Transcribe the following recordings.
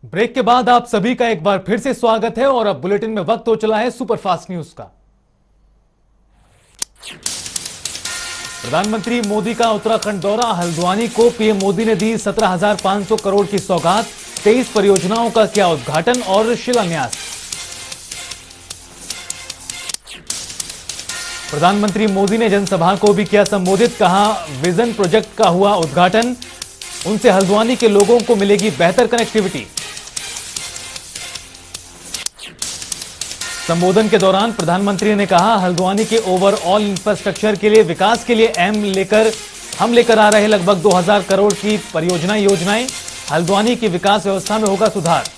Break के बाद आप सभी का एक बार फिर से स्वागत है और अब बुलेटिन में वक्त हो चला है सुपरफास्ट न्यूज का। प्रधानमंत्री मोदी का उत्तराखंड दौरा, हल्द्वानी को पीएम मोदी ने दी 17,500 करोड़ की सौगात, 23 परियोजनाओं का किया उद्घाटन और शिलान्यास। प्रधानमंत्री मोदी ने जनसभा को भी किया संबोधित, कहा विजन प्रोजेक्ट का हुआ उद्घाटन, उनसे हल्द्वानी के लोगों को मिलेगी बेहतर कनेक्टिविटी। संबोधन के दौरान प्रधानमंत्री ने कहा हल्द्वानी के ओवरऑल इंफ्रास्ट्रक्चर के लिए विकास के लिए हम लेकर आ रहे लगभग 2000 करोड़ की योजनाएं, हल्द्वानी की विकास व्यवस्था में होगा सुधार।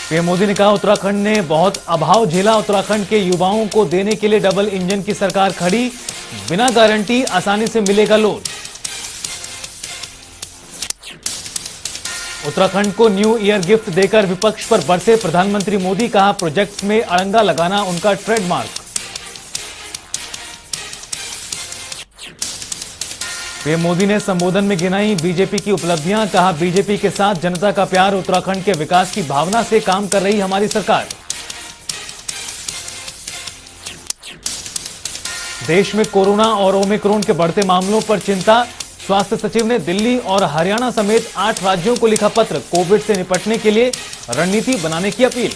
पीएम मोदी ने कहा उत्तराखंड ने बहुत अभाव झेला, उत्तराखंड के युवाओं को देने के लिए डबल इंजन की सरकार खड़ी, बिना गारंटी आसानी से मिलेगा लोन। उत्तराखंड को न्यू ईयर गिफ्ट देकर विपक्ष पर बरसे प्रधानमंत्री मोदी, कहा प्रोजेक्ट्स में अड़ंगा लगाना उनका ट्रेडमार्क। पीएम मोदी ने संबोधन में गिनाई बीजेपी की उपलब्धियां, कहा बीजेपी के साथ जनता का प्यार, उत्तराखंड के विकास की भावना से काम कर रही हमारी सरकार। देश में कोरोना और ओमिक्रॉन के बढ़ते मामलों पर चिंता, स्वास्थ्य सचिव ने दिल्ली और हरियाणा समेत 8 राज्यों को लिखा पत्र, कोविड से निपटने के लिए रणनीति बनाने की अपील।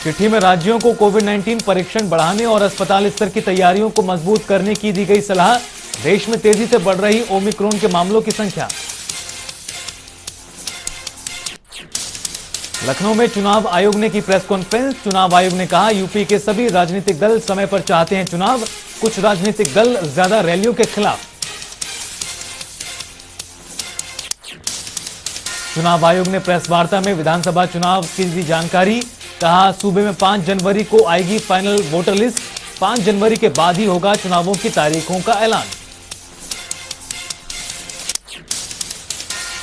चिट्ठी में राज्यों को कोविड-19 परीक्षण बढ़ाने और अस्पताल स्तर की तैयारियों को मजबूत करने की दी गई सलाह, देश में तेजी से बढ़ रही ओमिक्रॉन के मामलों की संख्या। लखनऊ में चुनाव आयोग ने की प्रेस कॉन्फ्रेंस, चुनाव आयोग ने कहा यूपी के सभी राजनीतिक दल समय पर चाहते हैं चुनाव, कुछ राजनीतिक दल ज्यादा रैलियों के खिलाफ। चुनाव आयोग ने प्रेस वार्ता में विधानसभा चुनाव की दी जानकारी, कहा सूबे में 5 जनवरी को आएगी फाइनल वोटर लिस्ट, 5 जनवरी के बाद ही होगा चुनावों की तारीखों का ऐलान।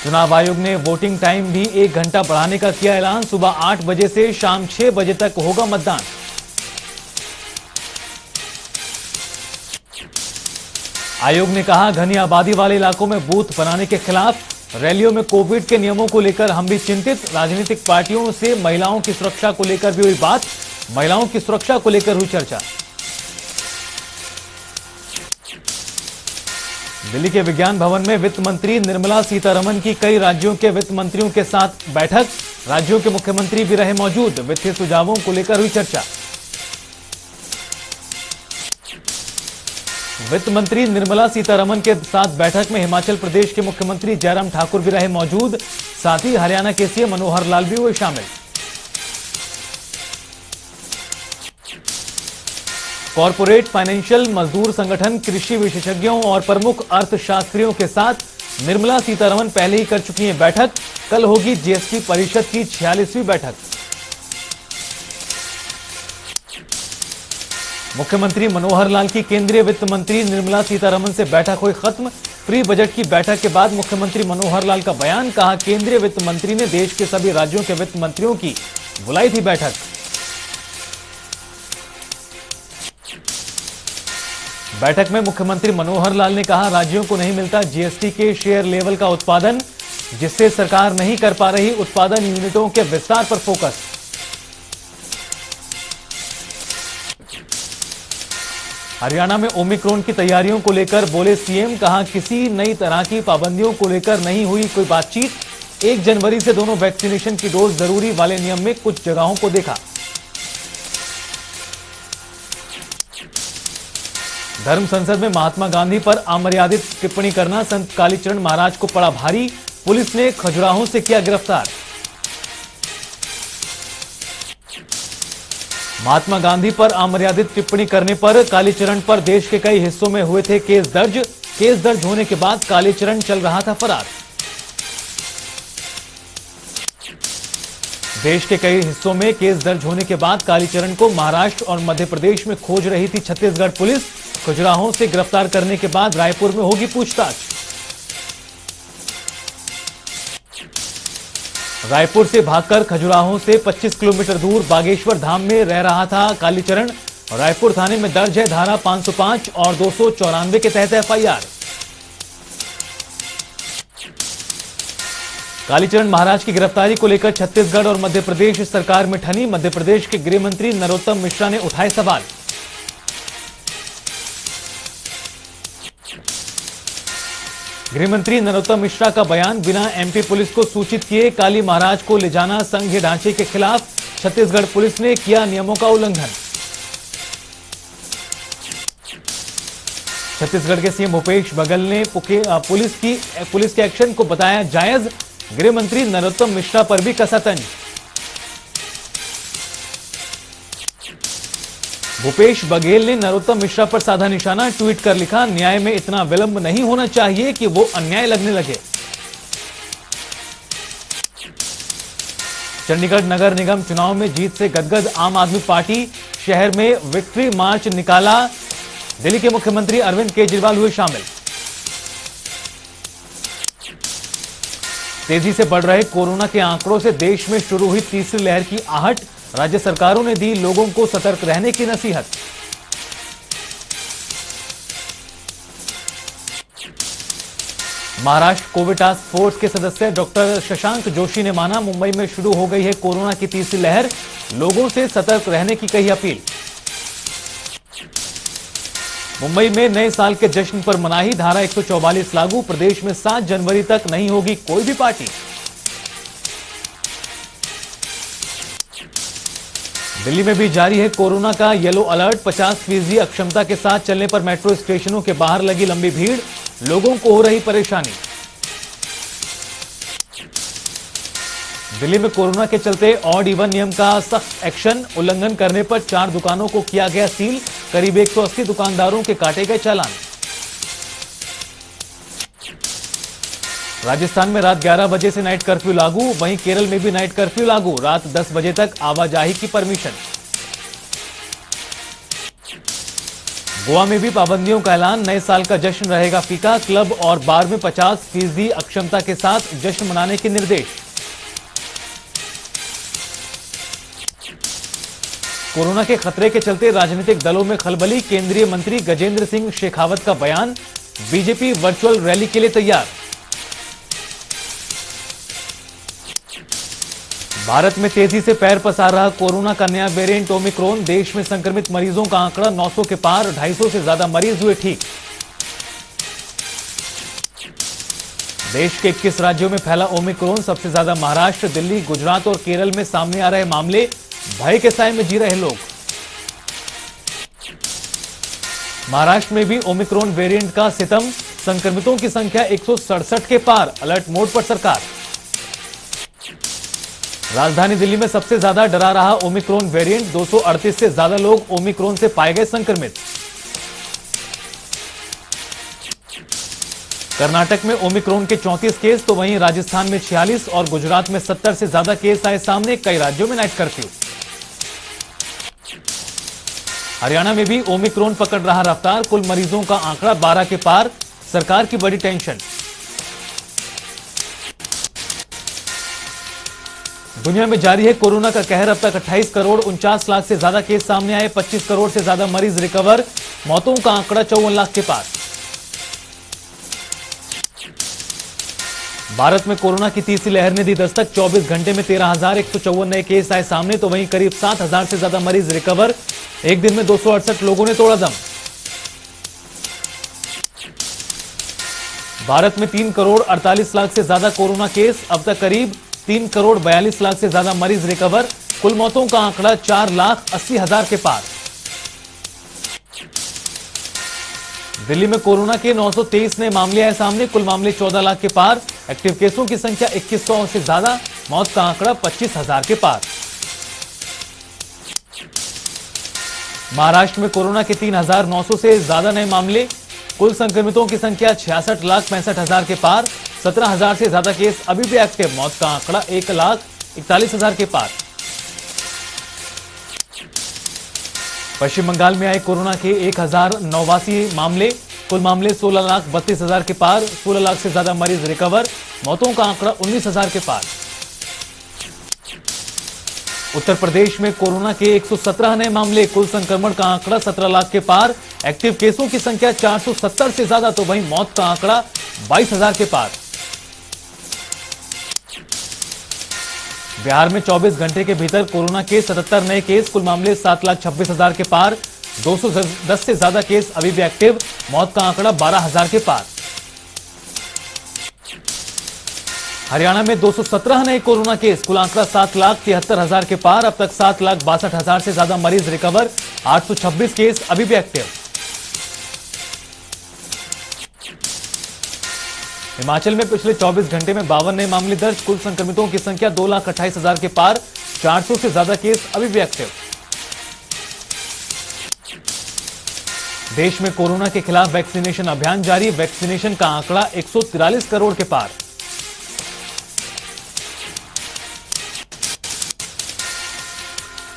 चुनाव आयोग ने वोटिंग टाइम भी 1 घंटा बढ़ाने का किया ऐलान, सुबह 8 बजे से शाम 6 बजे तक होगा मतदान। आयोग ने कहा घनी आबादी वाले इलाकों में बूथ बनाने के खिलाफ, रैलियों में कोविड के नियमों को लेकर हम भी चिंतित, राजनीतिक पार्टियों से महिलाओं की सुरक्षा को लेकर भी हुई बात, महिलाओं की सुरक्षा को लेकर हुई चर्चा। दिल्ली के विज्ञान भवन में वित्त मंत्री निर्मला सीतारमण की कई राज्यों के वित्त मंत्रियों के साथ बैठक, राज्यों के मुख्यमंत्री भी रहे मौजूद, वित्तीय सुझावों को लेकर हुई चर्चा। वित्त मंत्री निर्मला सीतारमण के साथ बैठक में हिमाचल प्रदेश के मुख्यमंत्री जयराम ठाकुर भी रहे मौजूद, साथ ही हरियाणा के सीएम मनोहर लाल भी हुए शामिल। कॉरपोरेट, फाइनेंशियल, मजदूर संगठन, कृषि विशेषज्ञों और प्रमुख अर्थशास्त्रियों के साथ निर्मला सीतारमण पहले ही कर चुकी हैं बैठक, कल होगी जीएसटी परिषद की 46वीं बैठक। मुख्यमंत्री मनोहर लाल की केंद्रीय वित्त मंत्री निर्मला सीतारमण से बैठक हुई खत्म, प्री बजट की बैठक के बाद मुख्यमंत्री मनोहर लाल का बयान, कहा केंद्रीय वित्त मंत्री ने देश के सभी राज्यों के वित्त मंत्रियों की बुलाई थी बैठक। बैठक में मुख्यमंत्री मनोहर लाल ने कहा राज्यों को नहीं मिलता जीएसटी के शेयर लेवल का उत्पादन, जिससे सरकार नहीं कर पा रही उत्पादन यूनिटों के विस्तार पर फोकस। हरियाणा में ओमिक्रॉन की तैयारियों को लेकर बोले सीएम, कहा किसी नई तरह की पाबंदियों को लेकर नहीं हुई कोई बातचीत, 1 जनवरी से दोनों वैक्सीनेशन की डोज जरूरी वाले नियम में कुछ जगहों को देखा। धर्म संसद में महात्मा गांधी पर अमर्यादित टिप्पणी करना संत कालीचरण महाराज को पड़ा भारी, पुलिस ने खजुराहो से किया गिरफ्तार। महात्मा गांधी पर अमर्यादित टिप्पणी करने पर कालीचरण पर देश के कई हिस्सों में हुए थे केस दर्ज होने के बाद कालीचरण चल रहा था फरार। देश के कई हिस्सों में केस दर्ज होने के बाद कालीचरण को महाराष्ट्र और मध्य प्रदेश में खोज रही थी छत्तीसगढ़ पुलिस, खजुराहो से गिरफ्तार करने के बाद रायपुर में होगी पूछताछ। रायपुर से भागकर खजुराहो से 25 किलोमीटर दूर बागेश्वर धाम में रह रहा था कालीचरण, रायपुर थाने में दर्ज है धारा 505 और 294 के तहत एफआईआर। कालीचरण महाराज की गिरफ्तारी को लेकर छत्तीसगढ़ और मध्य प्रदेश सरकार में ठनी। मध्य प्रदेश के गृह मंत्री नरोत्तम मिश्रा ने उठाए सवाल। गृह मंत्री नरोत्तम मिश्रा का बयान, बिना एमपी पुलिस को सूचित किए काली महाराज को ले जाना संघीय ढांचे के खिलाफ। छत्तीसगढ़ पुलिस ने किया नियमों का उल्लंघन। छत्तीसगढ़ के सीएम भूपेश बघेल ने पुलिस के एक्शन को बताया जायज। गृह मंत्री नरोत्तम मिश्रा पर भी कसा तंज। भूपेश बघेल ने नरोत्तम मिश्रा पर साधा निशाना, ट्वीट कर लिखा, न्याय में इतना विलंब नहीं होना चाहिए कि वो अन्याय लगने लगे। चंडीगढ़ नगर निगम चुनाव में जीत से गदगद आम आदमी पार्टी। शहर में विक्ट्री मार्च निकाला। दिल्ली के मुख्यमंत्री अरविंद केजरीवाल हुए शामिल। तेजी से बढ़ रहे कोरोना के आंकड़ों से देश में शुरू हुई तीसरी लहर की आहट। राज्य सरकारों ने दी लोगों को सतर्क रहने की नसीहत। महाराष्ट्र कोविड टास्क फोर्स के सदस्य डॉक्टर शशांक जोशी ने माना, मुंबई में शुरू हो गई है कोरोना की तीसरी लहर, लोगों से सतर्क रहने की कही अपील। मुंबई में नए साल के जश्न पर मनाही, धारा 144 लागू। प्रदेश में 7 जनवरी तक नहीं होगी कोई भी पार्टी। दिल्ली में भी जारी है कोरोना का येलो अलर्ट। 50% अक्षमता के साथ चलने पर मेट्रो स्टेशनों के बाहर लगी लंबी भीड़, लोगों को हो रही परेशानी। दिल्ली में कोरोना के चलते ऑड इवन नियम का सख्त एक्शन। उल्लंघन करने पर 4 दुकानों को किया गया सील। करीब 180 दुकानदारों के काटे गए चालान। राजस्थान में रात 11 बजे से नाइट कर्फ्यू लागू। वहीं केरल में भी नाइट कर्फ्यू लागू, रात 10 बजे तक आवाजाही की परमिशन। गोवा में भी पाबंदियों का ऐलान। नए साल का जश्न रहेगा फीका। क्लब और बार में 50% अक्षमता के साथ जश्न मनाने के निर्देश। कोरोना के खतरे के चलते राजनीतिक दलों में खलबली। केंद्रीय मंत्री गजेंद्र सिंह शेखावत का बयान, बीजेपी वर्चुअल रैली के लिए तैयार। भारत में तेजी से पैर पसार रहा कोरोना का नया वेरिएंट ओमिक्रॉन। देश में संक्रमित मरीजों का आंकड़ा 900 के पार। 250 से ज्यादा मरीज हुए ठीक। देश के 21 राज्यों में फैला ओमिक्रॉन। सबसे ज्यादा महाराष्ट्र, दिल्ली, गुजरात और केरल में सामने आ रहे मामले। भय के साए में जी रहे लोग। महाराष्ट्र में भी ओमिक्रॉन वेरिएंट का सितम। संक्रमितों की संख्या 167 के पार। अलर्ट मोड पर सरकार। राजधानी दिल्ली में सबसे ज्यादा डरा रहा ओमिक्रॉन वेरिएंट। 238 से ज्यादा लोग ओमिक्रॉन से पाए गए संक्रमित। कर्नाटक में ओमिक्रॉन के 34 केस, तो वहीं राजस्थान में 46 और गुजरात में 70 से ज्यादा केस आए सामने। कई राज्यों में नाइट कर्फ्यू। हरियाणा में भी ओमिक्रॉन पकड़ रहा रफ्तार। कुल मरीजों का आंकड़ा 12 के पार। सरकार की बड़ी टेंशन। दुनिया में जारी है कोरोना का कहर। अब तक 28 करोड़ 49 लाख से ज्यादा केस सामने आए। 25 करोड़ से ज्यादा मरीज रिकवर। मौतों का आंकड़ा 54 लाख के पार। भारत में कोरोना की तीसरी लहर ने दी दस्तक। 24 घंटे में 13,154 नए केस आए सामने, तो वहीं करीब 7,000 से ज्यादा मरीज रिकवर। एक दिन में 268 लोगों ने तोड़ा दम। भारत में 3 करोड़ 48 लाख से ज्यादा कोरोना केस। अब तक करीब 3 करोड़ 42 लाख से ज्यादा मरीज रिकवर। कुल मौतों का आंकड़ा 4,80,000 के पार। दिल्ली में कोरोना के 923 नए मामले आए सामने। कुल मामले 14 लाख के पार। एक्टिव केसों की संख्या 2100 से ज्यादा। मौत का आंकड़ा 25,000 के पार। महाराष्ट्र में कोरोना के 3,900 से ज्यादा नए मामले। कुल संक्रमितों की संख्या 66,65,000 के पार। 17,000 से ज्यादा केस अभी भी एक्टिव। मौत का आंकड़ा 1,41,000 के पार। पश्चिम बंगाल में आए कोरोना के 1,089 मामले। कुल मामले 16,32,000 के पार। 16 लाख से ज्यादा मरीज रिकवर। मौतों का आंकड़ा 19,000 के पार। उत्तर प्रदेश में कोरोना के 117 नए मामले, कुल संक्रमण का आंकड़ा 17 लाख के पार। एक्टिव केसों की संख्या 470 से ज्यादा, तो वहीं मौत का आंकड़ा 22,000 के पार। बिहार में 24 घंटे के भीतर कोरोना के 77 नए केस, कुल मामले 7,26,000 के पार। 210 से ज्यादा केस अभी भी एक्टिव, मौत का आंकड़ा 12,000 के पार। हरियाणा में 217 नए कोरोना केस, कुल आंकड़ा 7,73,000 के पार। अब तक 7,62,000 से ज्यादा मरीज रिकवर, 826 केस अभी भी एक्टिव। हिमाचल में पिछले 24 घंटे में 52 नए मामले दर्ज, कुल संक्रमितों की संख्या 2,28,000 के पार। 400 से ज्यादा केस अभी भी एक्टिव। देश में कोरोना के खिलाफ वैक्सीनेशन अभियान जारी, वैक्सीनेशन का आंकड़ा 143 करोड़ के पार।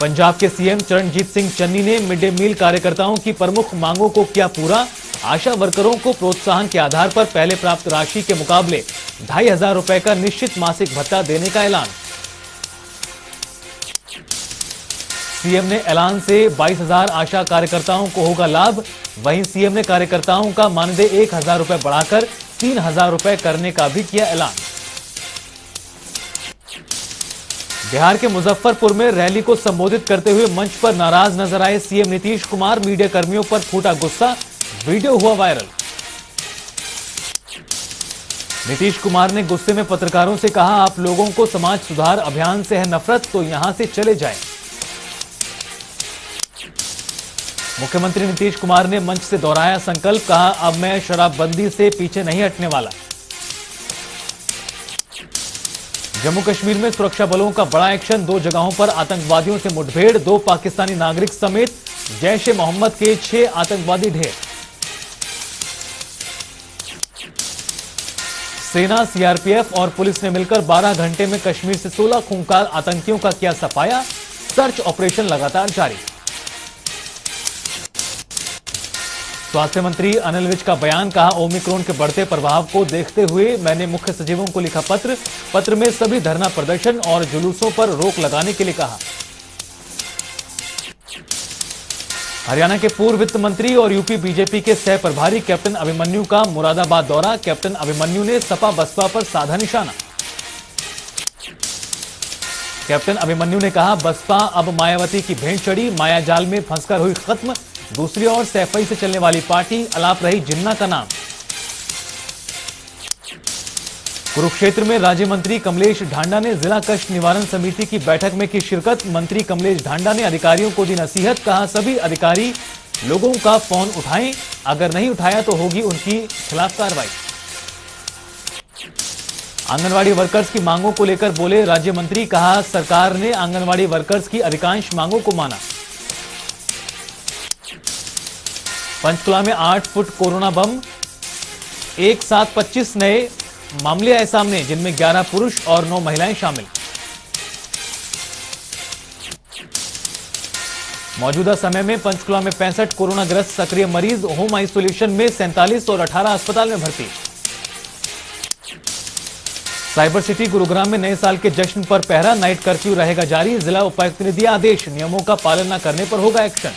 पंजाब के सीएम चरणजीत सिंह चन्नी ने मिड डे मील कार्यकर्ताओं की प्रमुख मांगों को किया पूरा। आशा वर्करों को प्रोत्साहन के आधार पर पहले प्राप्त राशि के मुकाबले 2,500 रुपए का निश्चित मासिक भत्ता देने का ऐलान। सीएम ने ऐलान से 22,000 आशा कार्यकर्ताओं को होगा लाभ। वहीं सीएम ने कार्यकर्ताओं का मानदेय 1,000 रुपए बढ़ाकर 3,000 रुपए करने का भी किया ऐलान। बिहार के मुजफ्फरपुर में रैली को संबोधित करते हुए मंच पर नाराज नजर आए सीएम नीतीश कुमार। मीडिया कर्मियों पर फूटा गुस्सा, वीडियो हुआ वायरल। नीतीश कुमार ने गुस्से में पत्रकारों से कहा, आप लोगों को समाज सुधार अभियान से है नफरत तो यहां से चले जाएं। मुख्यमंत्री नीतीश कुमार ने मंच से दोहराया संकल्प, कहा अब मैं शराबबंदी से पीछे नहीं हटने वाला। जम्मू कश्मीर में सुरक्षा बलों का बड़ा एक्शन, 2 जगहों पर आतंकवादियों से मुठभेड़, 2 पाकिस्तानी नागरिक समेत जैश ए मोहम्मद के 6 आतंकवादी ढेर। सेना, सीआरपीएफ और पुलिस ने मिलकर 12 घंटे में कश्मीर से 16 खूंखार आतंकियों का किया सफाया। सर्च ऑपरेशन लगातार जारी। स्वास्थ्य मंत्री अनिल विज का बयान, कहा ओमिक्रॉन के बढ़ते प्रभाव को देखते हुए मैंने मुख्य सचिवों को लिखा पत्र में सभी धरना प्रदर्शन और जुलूसों पर रोक लगाने के लिए कहा। हरियाणा के पूर्व वित्त मंत्री और यूपी बीजेपी के सह प्रभारी कैप्टन अभिमन्यु का मुरादाबाद दौरा। कैप्टन अभिमन्यु ने सपा बसपा पर साधा निशाना। कैप्टन अभिमन्यु ने कहा, बसपा अब मायावती की भेंट चढ़ी, मायाजाल में फंसकर हुई खत्म। दूसरी ओर सैफई से चलने वाली पार्टी अलाप रही जिन्ना का नाम। कुरुक्षेत्र में राज्य मंत्री कमलेश ढांडा ने जिला कष्ट निवारण समिति की बैठक में की शिरकत। मंत्री कमलेश ढांडा ने अधिकारियों को दी नसीहत, कहा सभी अधिकारी लोगों का फोन उठाएं, अगर नहीं उठाया तो होगी उनकी खिलाफ कार्रवाई। आंगनवाड़ी वर्कर्स की मांगों को लेकर बोले राज्य मंत्री, कहा सरकार ने आंगनवाड़ी वर्कर्स की अधिकांश मांगों को माना। पंचकुला में 8 फुट कोरोना बम, एक साथ 25 नए मामले आए सामने, जिनमें 11 पुरुष और 9 महिलाएं शामिल। मौजूदा समय में पंचकुला में 65 कोरोना ग्रस्त सक्रिय मरीज, होम आइसोलेशन में 47 और 18 अस्पताल में भर्ती। साइबर सिटी गुरुग्राम में नए साल के जश्न पर पहरा, नाइट कर्फ्यू रहेगा जारी। जिला उपायुक्त ने दिया आदेश, नियमों का पालन न करने पर होगा एक्शन।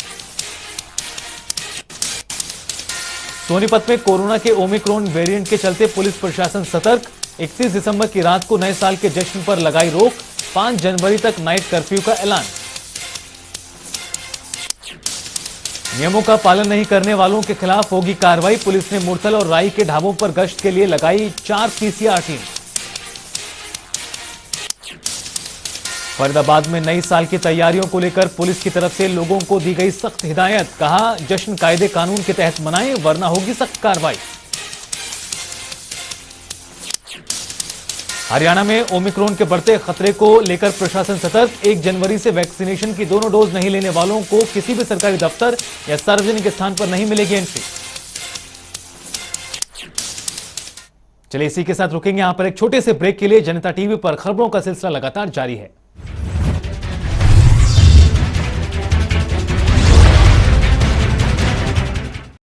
सोनीपत में कोरोना के ओमिक्रॉन वेरिएंट के चलते पुलिस प्रशासन सतर्क। 31 दिसंबर की रात को नए साल के जश्न पर लगाई रोक, 5 जनवरी तक नाइट कर्फ्यू का ऐलान। नियमों का पालन नहीं करने वालों के खिलाफ होगी कार्रवाई। पुलिस ने मुरथल और राई के ढाबों पर गश्त के लिए लगाई 4 पीसीआर टीम। फरीदाबाद में नई साल की तैयारियों को लेकर पुलिस की तरफ से लोगों को दी गई सख्त हिदायत, कहा जश्न कायदे कानून के तहत मनाएं वरना होगी सख्त कार्रवाई। हरियाणा में ओमिक्रॉन के बढ़ते खतरे को लेकर प्रशासन सतर्क। 1 जनवरी से वैक्सीनेशन की दोनों डोज नहीं लेने वालों को किसी भी सरकारी दफ्तर या सार्वजनिक स्थान पर नहीं मिलेगी एंट्री। चलिए इसी के साथ रुकेंगे यहां पर एक छोटे से ब्रेक के लिए। जनता टीवी पर खबरों का सिलसिला लगातार जारी है।